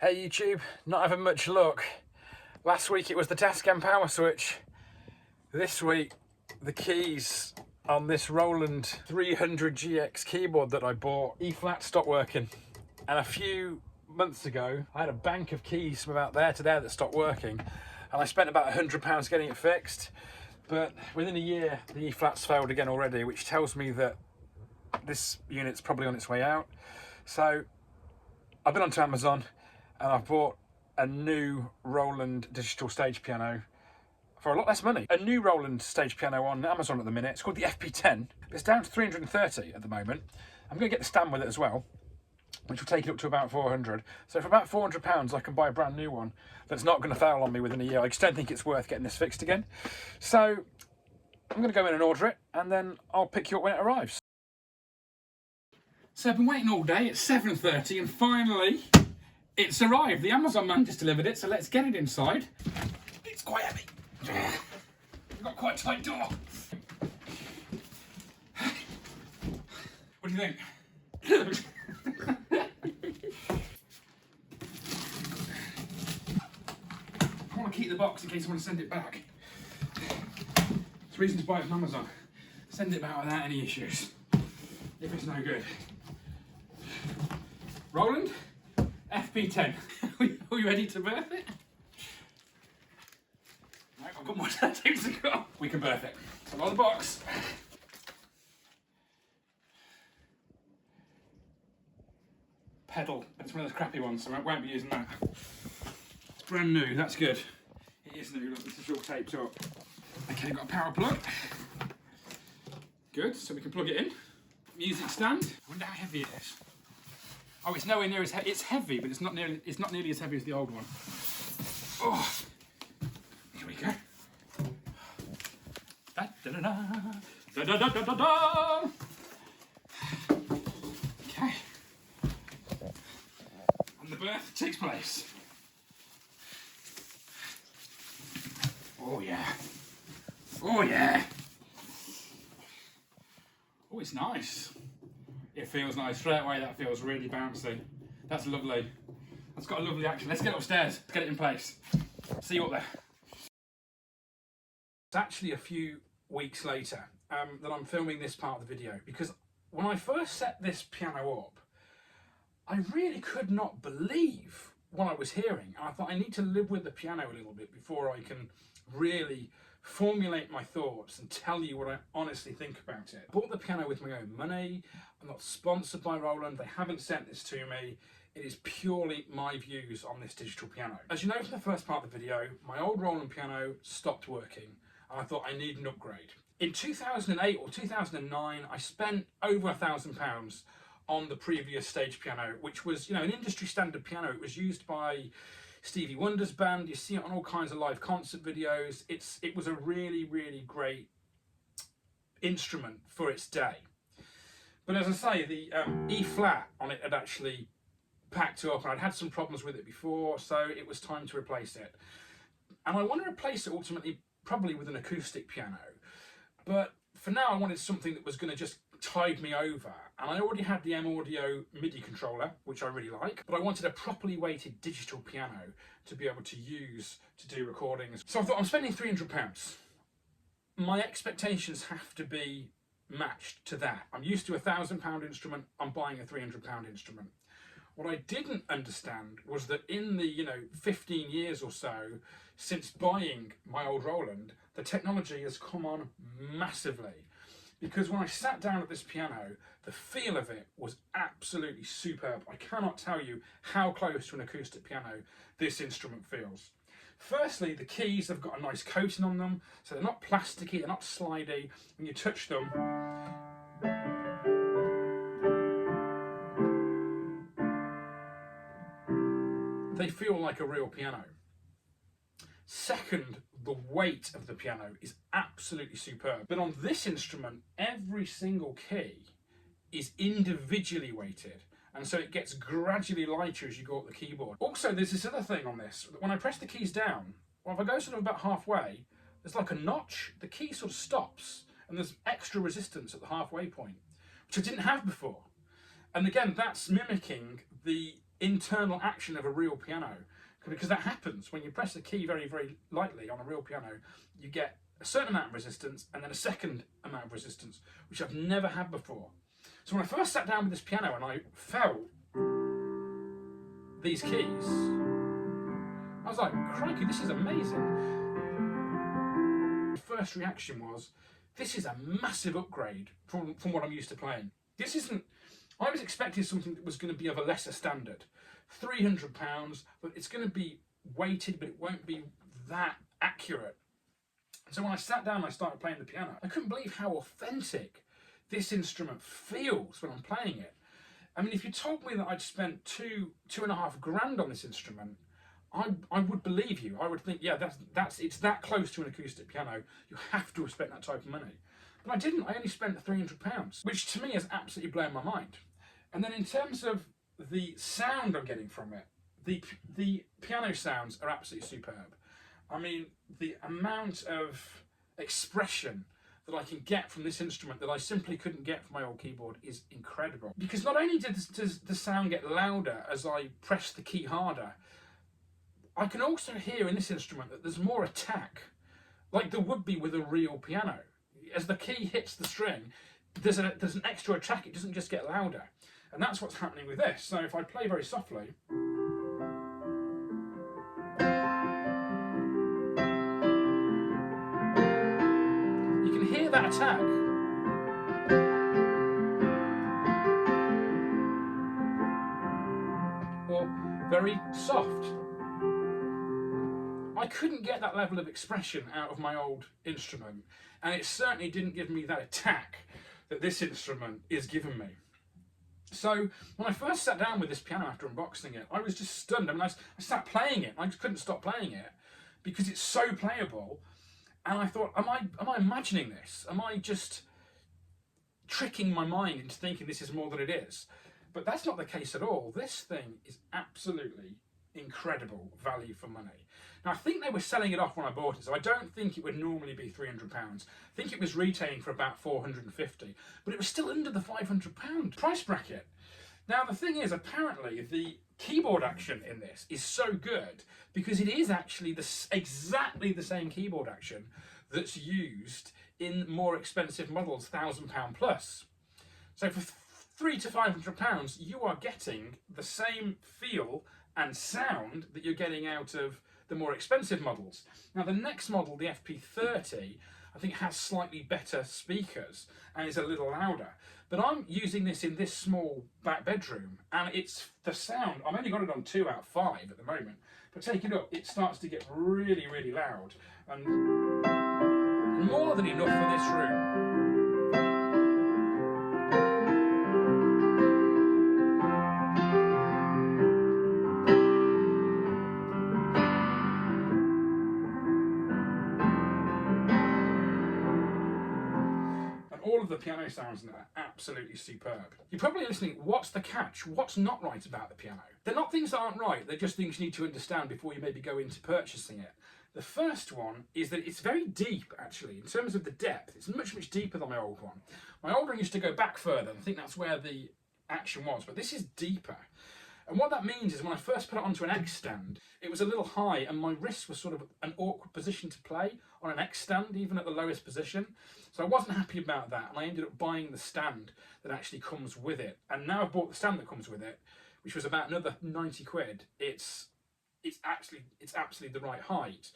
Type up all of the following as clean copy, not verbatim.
Hey YouTube, not having much luck. Last week it was the Tascam power switch. This week the keys on this Roland 300GX keyboard that I bought, E-flat stopped working. And a few months ago I had a bank of keys from about there to there that stopped working, and I spent about £100 getting it fixed. But within a year the E-flat's failed again already, which tells me that this unit's probably on its way out. So I've been onto Amazon and I've bought a new Roland digital stage piano for a lot less money. A new Roland stage piano on Amazon at the minute. It's called the FP10. It's down to 330 at the moment. I'm going to get the stand with it as well, which will take it up to about 400. So for about £400 I can buy a brand new one that's not going to fail on me within a year. I just don't think it's worth getting this fixed again. So I'm going to go in and order it, and then I'll pick you up when it arrives. So I've been waiting all day. It's 7:30 and finally it's arrived. The Amazon man just delivered it, so let's get it inside. It's quite heavy. I've got quite a tight door. What do you think? I want to keep the box in case I want to send it back. It's a reason to buy it from Amazon. Send it back without any issues, if it's no good. Roland, FP10. Are we ready to birth it? Right, I've got more tattoos to go. We can birth it. So on the box. Pedal, but it's one of those crappy ones, so I won't be using that. It's brand new, that's good. It is new, look, this is all taped up. Okay, got a power plug. Good, so we can plug it in. Music stand. I wonder how heavy it is. Oh, it's nowhere near as heavy. It's heavy, but it's not nearly as heavy as the old one. Oh, here we go. Da da da da da da da da da. Okay. And the birth takes place. Oh yeah. Oh yeah. Oh, it's nice. It feels nice straight away. That feels really bouncy. That's lovely. That's got a lovely action. Let's get upstairs. Let's get it in place. See you up there. It's actually a few weeks later that I'm filming this part of the video, because when I first set this piano up, I really could not believe what I was hearing. And I thought I need to live with the piano a little bit before I can really formulate my thoughts and tell you what I honestly think about it. I bought the piano with my own money. I'm not sponsored by Roland. They haven't sent this to me. It is purely my views on this digital piano. As you know from the first part of the video, my old Roland piano stopped working and I thought I need an upgrade. In 2008 or 2009, I spent over £1,000 on the previous stage piano, which was, you know, an industry standard piano. It was used by Stevie Wonder's band. You see it on all kinds of live concert videos. It was a really, really great instrument for its day. But as I say, the E-flat on it had actually packed up, and I'd had some problems with it before, so it was time to replace it. And I want to replace it ultimately probably with an acoustic piano. But for now I wanted something that was going to just tide me over, and I already had the M-Audio MIDI controller, which I really like, but I wanted a properly weighted digital piano to be able to use to do recordings. So I thought, I'm spending £300. My expectations have to be matched to that. I'm used to a £1,000 instrument, I'm buying a £300 instrument. What I didn't understand was that in the 15 years or so since buying my old Roland, the technology has come on massively. Because when I sat down at this piano, the feel of it was absolutely superb. I cannot tell you how close to an acoustic piano this instrument feels. Firstly, the keys have got a nice coating on them, so they're not plasticky, they're not slidey. When you touch them, they feel like a real piano. Second, the weight of the piano is absolutely superb. But on this instrument, every single key is individually weighted, and so it gets gradually lighter as you go up the keyboard. Also, there's this other thing on this. When I press the keys down, well, if I go sort of about halfway, there's like a notch. The key sort of stops, and there's extra resistance at the halfway point, which I didn't have before. And again, that's mimicking the internal action of a real piano, because that happens when you press the key very, very lightly on a real piano. You get a certain amount of resistance and then a second amount of resistance, which I've never had before. So when I first sat down with this piano and I felt these keys, I was like, crikey, this is amazing. The first reaction was, this is a massive upgrade from what I'm used to playing. This isn't, I was expecting something that was going to be of a lesser standard. £300, but it's going to be weighted, but it won't be that accurate. So when I sat down and I started playing the piano, I couldn't believe how authentic this instrument feels when I'm playing it. I mean, if you told me that I'd spent £2.5 on this instrument, I would believe you. I would think, yeah, it's that close to an acoustic piano. You have to have spent that type of money. But I didn't. I only spent £300, which to me has absolutely blown my mind. And then in terms of the sound I'm getting from it, the piano sounds are absolutely superb. I mean, the amount of expression that I can get from this instrument that I simply couldn't get from my old keyboard is incredible. Because not only does the sound get louder as I press the key harder, I can also hear in this instrument that there's more attack, like there would be with a real piano. As the key hits the string, there's an extra attack, it doesn't just get louder. And that's what's happening with this. So if I play very softly, you can hear that attack. Or very soft. I couldn't get that level of expression out of my old instrument, and it certainly didn't give me that attack that this instrument is giving me. So when I first sat down with this piano after unboxing it, I was just stunned. I mean, I sat playing it, and I just couldn't stop playing it because it's so playable. And I thought, am I imagining this? Am I just tricking my mind into thinking this is more than it is? But that's not the case at all. This thing is absolutely incredible value for money. Now, I think they were selling it off when I bought it, so I don't think it would normally be £300. I think it was retailing for about £450, but it was still under the £500 price bracket. Now, the thing is, apparently, the keyboard action in this is so good because it is actually exactly the same keyboard action that's used in more expensive models, £1,000 plus. So for £300 to £500, you are getting the same feel and sound that you're getting out of the more expensive models. Now the next model, the FP30, I think has slightly better speakers and is a little louder. But I'm using this in this small back bedroom, and it's the sound, I've only got it on 2 out of 5 at the moment, but take it up, it starts to get really, really loud, and more than enough for this room. All of the piano sounds in it are absolutely superb. You're probably listening, what's the catch? What's not right about the piano? They're not things that aren't right, they're just things you need to understand before you maybe go into purchasing it. The first one is that it's very deep, actually, in terms of the depth. It's much, much deeper than my old one. My old one used to go back further, and I think that's where the action was, but this is deeper. And what that means is when I first put it onto an X stand, it was a little high and my wrist was sort of an awkward position to play on an X stand, even at the lowest position. So I wasn't happy about that, and I ended up buying the stand that actually comes with it. And now I've bought the stand that comes with it, which was about another 90 quid. It's absolutely the right height.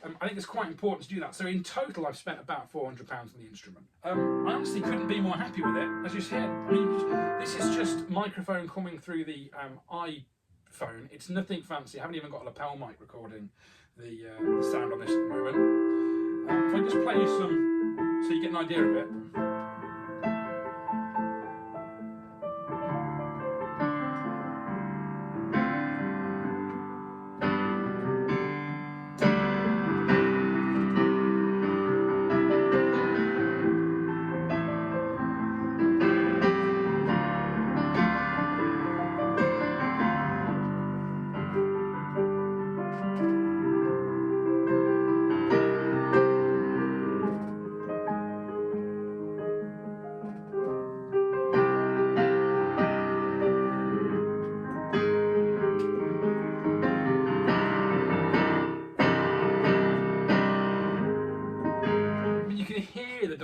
I think it's quite important to do that. So in total, I've spent about £400 on the instrument. I honestly couldn't be more happy with it. As you hear, I mean, this is just microphone coming through the iPhone. It's nothing fancy. I haven't even got a lapel mic recording the sound on this at the moment. If I just play you some, so you get an idea of it.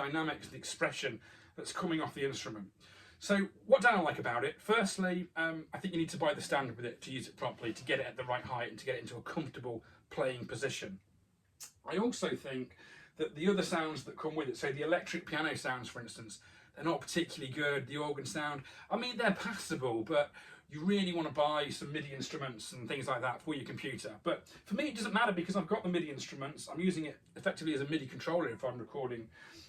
dynamics, the expression that's coming off the instrument. So what don't I like about it? Firstly, I think you need to buy the stand with it to use it properly, to get it at the right height and to get it into a comfortable playing position. I also think that the other sounds that come with it, so the electric piano sounds, for instance, they're not particularly good. The organ sound, I mean, they're passable, but you really want to buy some MIDI instruments and things like that for your computer. But for me, it doesn't matter because I've got the MIDI instruments. I'm using it effectively as a MIDI controller if I'm recording,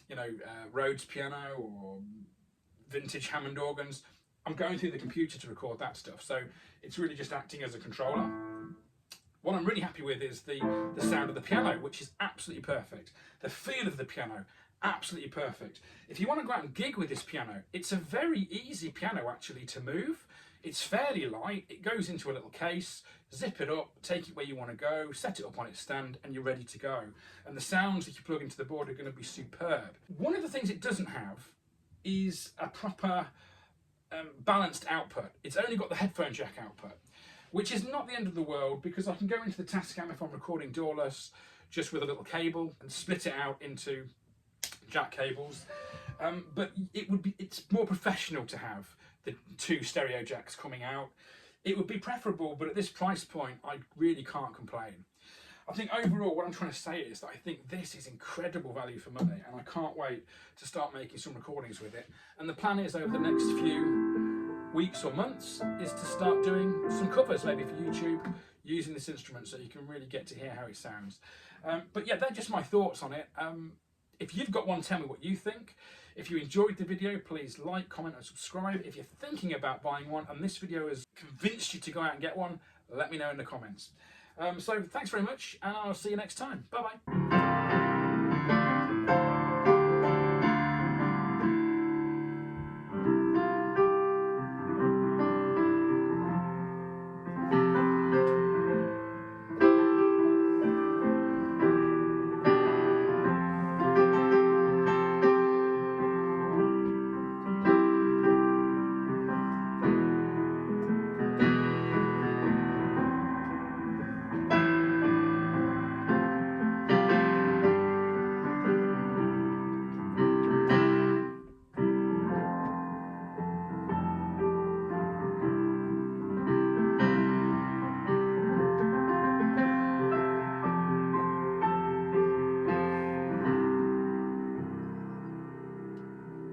you know, Rhodes piano or vintage Hammond organs. I'm going through the computer to record that stuff, so it's really just acting as a controller. What I'm really happy with is the sound of the piano, which is absolutely perfect. The feel of the piano, absolutely perfect. If you want to go out and gig with this piano, it's a very easy piano actually to move. It's fairly light, it goes into a little case, zip it up, take it where you want to go, set it up on its stand, and you're ready to go. And the sounds that you plug into the board are going to be superb. One of the things it doesn't have is a proper balanced output. It's only got the headphone jack output, which is not the end of the world because I can go into the Tascam if I'm recording doorless just with a little cable and split it out into jack cables. But it's more professional to have the 2 stereo jacks coming out. It would be preferable, but at this price point, I really can't complain. I think overall, what I'm trying to say is that I think this is incredible value for money, and I can't wait to start making some recordings with it. And the plan is over the next few weeks or months is to start doing some covers, maybe for YouTube, using this instrument so you can really get to hear how it sounds. But yeah, they're just my thoughts on it. If you've got one, tell me what you think. If you enjoyed the video, please like, comment and subscribe. If you're thinking about buying one and this video has convinced you to go out and get one, let me know in the comments. So thanks very much, and I'll see you next time. Bye-bye.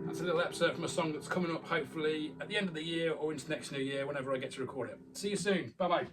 That's a little excerpt from a song that's coming up hopefully at the end of the year or into next new year, whenever I get to record it. See you soon. Bye-bye.